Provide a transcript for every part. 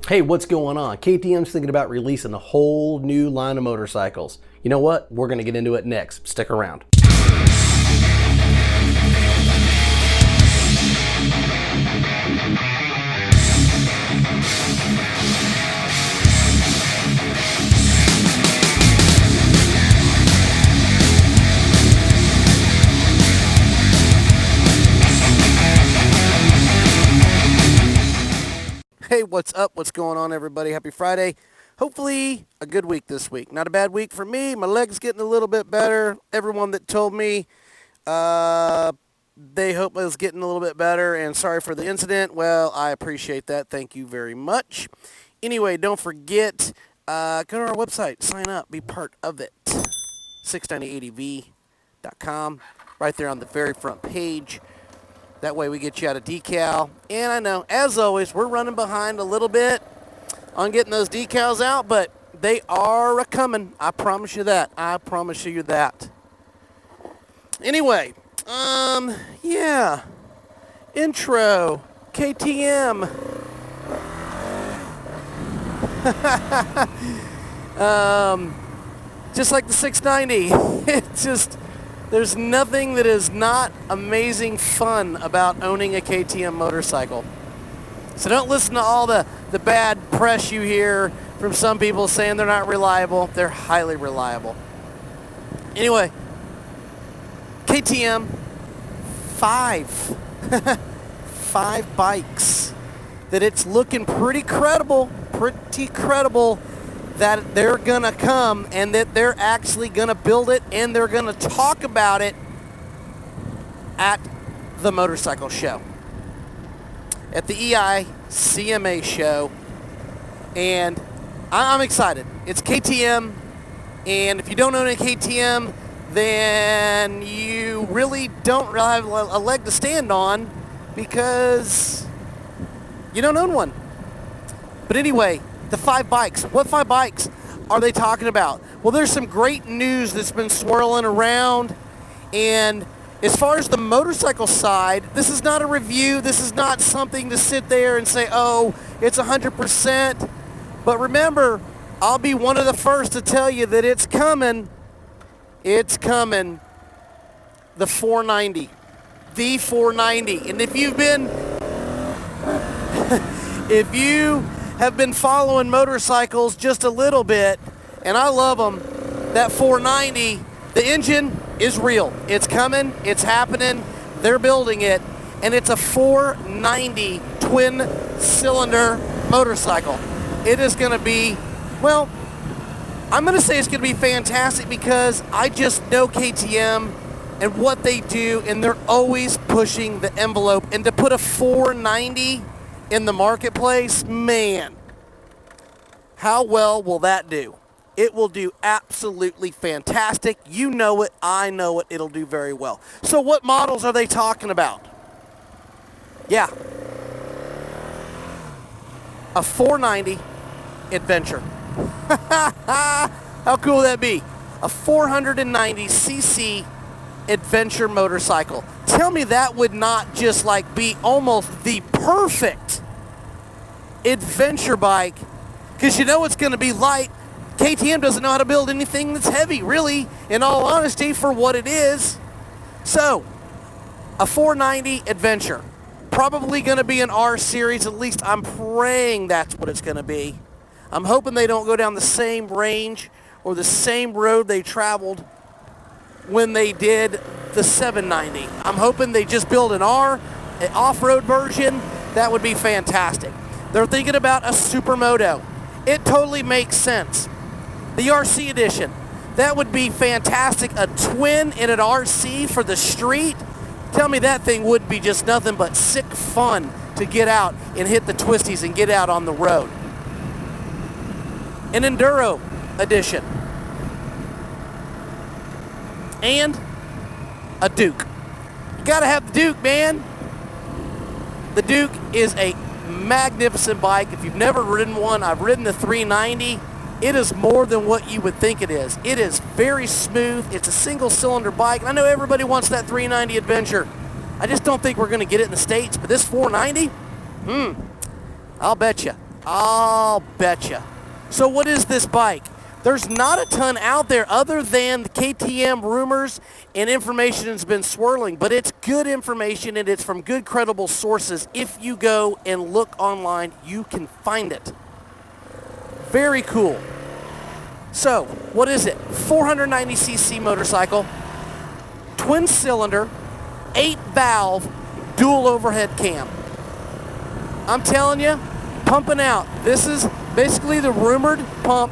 Hey, what's going on? KTM's thinking about releasing a whole new line of motorcycles. You know what? We're going to get into it next. Stick around. Hey, what's up? What's going on, everybody? Happy Friday. Hopefully a good week this week. Not a bad week for me. My leg's getting a little bit better. Everyone that told me they hope it was getting a little bit better, and sorry for the incident. Well, I appreciate that. Thank you very much. Anyway, don't forget, go to our website, sign up, be part of it. 690adv.com, right there on the very front page. That way we get you out a decal. And I know, as always, we're running behind a little bit on getting those decals out, but they are a-coming. I promise you that. I promise you that. Anyway, yeah. Intro. KTM. Just like the 690. It's just... There's nothing that is not amazing fun about owning a KTM motorcycle. So don't listen to all the bad press you hear from some people saying they're not reliable. They're highly reliable. Anyway, KTM, 5 bikes that it's looking pretty credible that they're gonna come and that they're actually gonna build it and they're gonna talk about it at the motorcycle show, at the EICMA show. And I'm excited. It's KTM, and if you don't own a KTM, then you really don't have a leg to stand on because you don't own one. But anyway, the 5 bikes. What 5 bikes are they talking about? Well, there's some great news that's been swirling around. And as far as the motorcycle side, this is not a review. This is not something to sit there and say, oh, it's 100%. But remember, I'll be one of the first to tell you that it's coming. It's coming. The 490. The 490. And if you've been... if you have been following motorcycles just a little bit, and I love them, that 490, the engine is real. It's coming, it's happening, they're building it, and it's a 490 twin cylinder motorcycle. It is gonna be, well, I'm gonna say it's gonna be fantastic because I just know KTM and what they do, and they're always pushing the envelope. And to put a 490 in the marketplace, man, how well will that do? It will do absolutely fantastic. You know it, I know it, it'll do very well. So what models are they talking about? Yeah, a 490 Adventure. How cool would that be? A 490cc Adventure motorcycle. Tell me that would not just like be almost the perfect adventure bike, because you know it's going to be light. KTM doesn't know how to build anything that's heavy, really, in all honesty, for what it is. So, a 490 Adventure. Probably going to be an R series, at least I'm praying that's what it's going to be. I'm hoping they don't go down the same range or the same road they traveled when they did the 790. I'm hoping they just build an R, an off-road version. That would be fantastic. They're thinking about a supermoto. It totally makes sense. The RC edition, that would be fantastic. A twin in an RC for the street. Tell me that thing would be just nothing but sick fun to get out and hit the twisties and get out on the road. An Enduro edition. And a Duke. You gotta have the Duke, man. The Duke is a magnificent bike. If you've never ridden one, I've ridden the 390. It is more than what you would think it is. It is very smooth. It's a single cylinder bike. I know everybody wants that 390 Adventure. I just don't think we're gonna get it in the States, but this 490, I'll bet you. I'll betcha. So what is this bike? There's not a ton out there other than the KTM rumors and information has been swirling, but it's good information and it's from good credible sources. If you go and look online, you can find it. Very cool. So, what is it? 490cc motorcycle, twin cylinder, 8-valve, dual overhead cam. I'm telling you, pumping out. This is basically the rumored pump,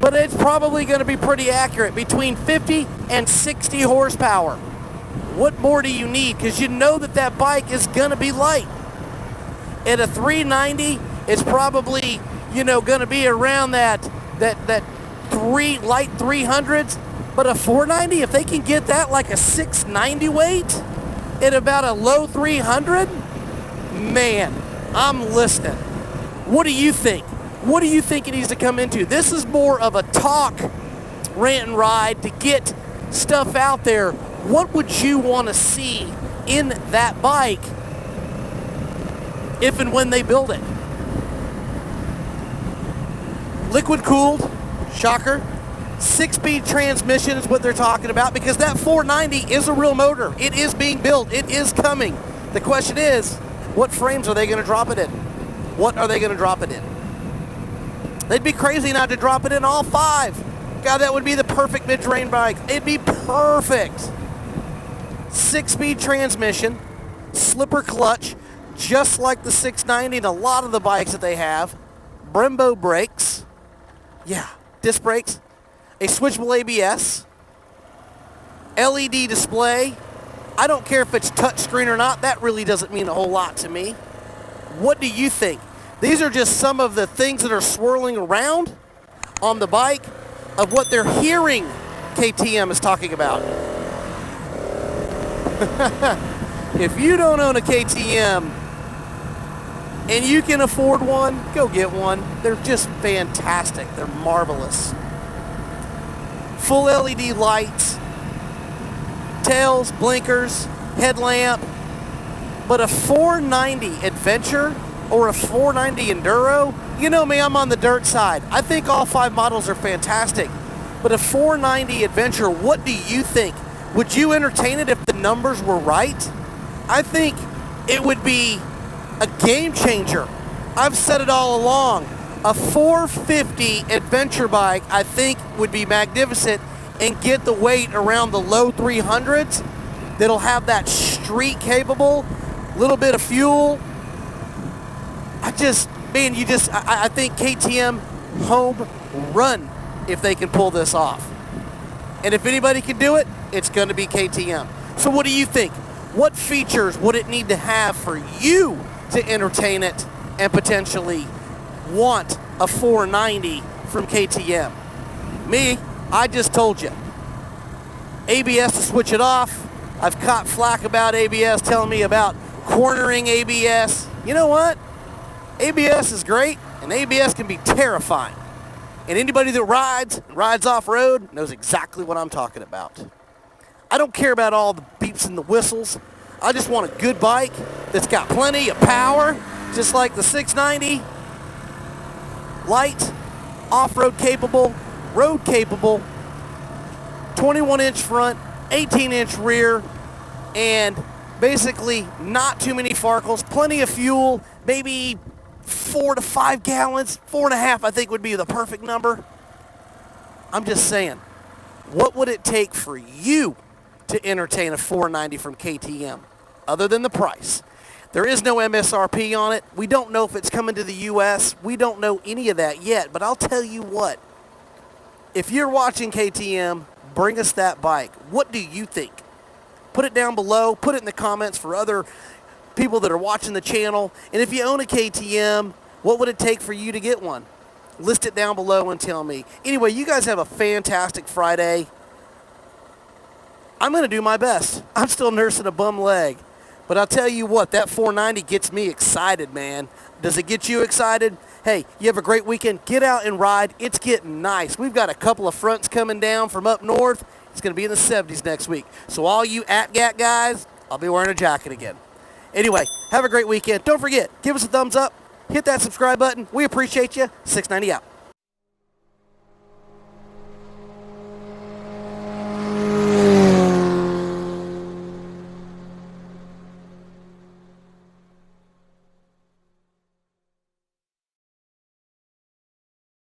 but it's probably going to be pretty accurate, between 50 and 60 horsepower. What more do you need? Because you know that that bike is going to be light. At a 390, it's probably, you know, going to be around that light 300s. But a 490, if they can get that like a 690 weight at about a low 300, man, I'm listening. What do you think? What do you think it needs to come into? This is more of a talk, rant and ride to get stuff out there. What would you want to see in that bike if and when they build it? Liquid cooled, shocker. 6-speed transmission is what they're talking about, because that 490 is a real motor. It is being built. It is coming. The question is, what frames are they going to drop it in? What are they going to drop it in? They'd be crazy not to drop it in all 5. God, that would be the perfect mid-terrain bike. It'd be perfect. 6-speed transmission, slipper clutch, just like the 690 and a lot of the bikes that they have. Brembo brakes. Yeah, disc brakes. A switchable ABS. LED display. I don't care if it's touchscreen or not. That really doesn't mean a whole lot to me. What do you think? These are just some of the things that are swirling around on the bike of what they're hearing KTM is talking about. If you don't own a KTM and you can afford one, go get one. They're just fantastic. They're marvelous. Full LED lights, tails, blinkers, headlamp. But a 490 Adventure or a 490 Enduro, you know me, I'm on the dirt side. I think all 5 models are fantastic. But a 490 Adventure, what do you think? Would you entertain it if the numbers were right? I think it would be a game changer. I've said it all along. A 450 Adventure bike, I think, would be magnificent and get the weight around the low 300s. That'll have that street capable, little bit of fuel. I think KTM home run if they can pull this off. And if anybody can do it, it's going to be KTM. So what do you think? What features would it need to have for you to entertain it and potentially want a 490 from KTM? Me, I just told you. ABS to switch it off. I've caught flack about ABS, telling me about cornering ABS. You know what? ABS is great, and ABS can be terrifying. And anybody that rides off-road knows exactly what I'm talking about. I don't care about all the beeps and the whistles. I just want a good bike that's got plenty of power, just like the 690. Light, off-road capable, road capable, 21-inch front, 18-inch rear, and basically not too many farkles, plenty of fuel, maybe 4 to 5 gallons, 4.5 I think would be the perfect number. I'm just saying, what would it take for you to entertain a 490 from KTM, other than the price? There is no MSRP on it. We don't know if it's coming to the U.S. We don't know any of that yet, but I'll tell you what. If you're watching KTM, bring us that bike. What do you think? Put it down below. Put it in the comments for other people that are watching the channel. And if you own a KTM, what would it take for you to get one? List it down below and tell me. Anyway, you guys have a fantastic Friday. I'm going to do my best. I'm still nursing a bum leg. But I'll tell you what, that 490 gets me excited, man. Does it get you excited? Hey, you have a great weekend. Get out and ride. It's getting nice. We've got a couple of fronts coming down from up north. It's going to be in the 70s next week. So all you AtGat guys, I'll be wearing a jacket again. Anyway, have a great weekend. Don't forget, give us a thumbs up, Hit that subscribe button. We appreciate you. 690 out.